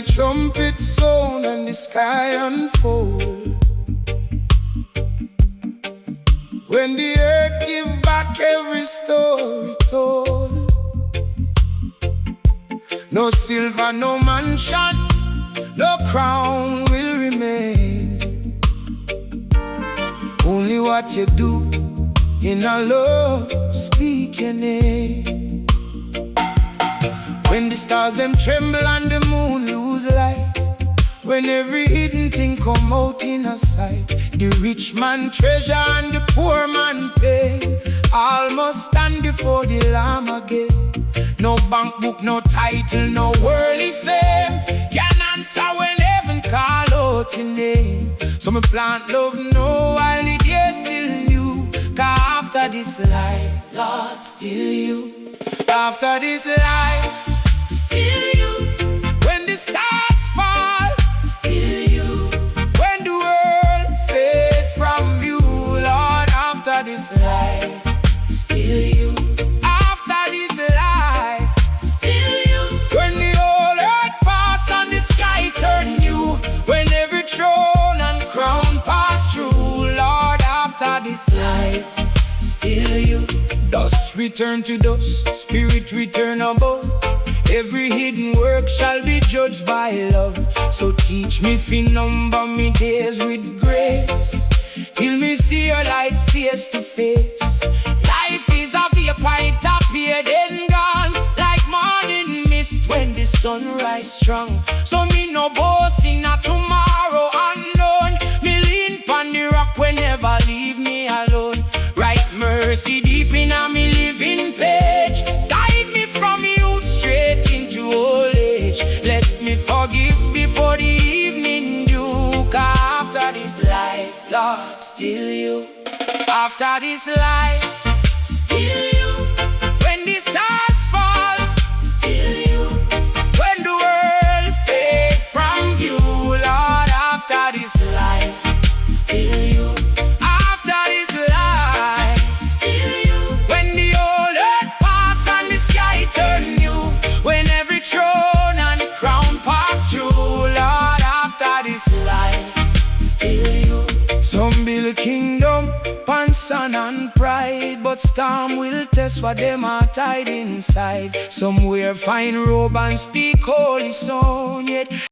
trumpet sound and the sky unfold, when the earth give back every story told, no silver, no mansion, no crown will remain. Only what you do in our love, speak your name. When the stars them tremble and the moon lose light, when every hidden thing come out in a sight, the rich man treasure and the poor man pain, all must stand before the Lamb again. No bank book, no title, no worldly fame can answer when heaven call out your name. So me plant love no while the day still new, 'cause after this life, Lord, still you. After this life, still you. When the stars fall, still you. When the world fade from view, Lord, after this life, still you. After this life, still you. When the whole earth pass and the sky turn new, when every throne and crown pass through, Lord, after this life, still you. Dust return to dust, spirit return above. Every hidden work shall be judged by love. So teach me fi number me days with grace, till me see your light face to face. Life is a vapor, it appear then gone, like morning mist when the sun rise strong. So me no boast in a tomorrow unknown. Me lean pon the rock whenever leave me alone. Write mercy deep in a me living page, guide me from youth straight into old age. Let me forgive before the evening dew, 'cause after this life, Lord, still you. After this life, still you. When the stars fall, still you. When the world fade from view, Lord, after this life, still you. After this life, still you. When the whole earth pass and the sky turn new, when every throne and crown pass through, Lord, after this life, still you. Some build a kingdom on sun and pride, but storm will test what them are tied inside. Some wear fine robe and speak holy song, yet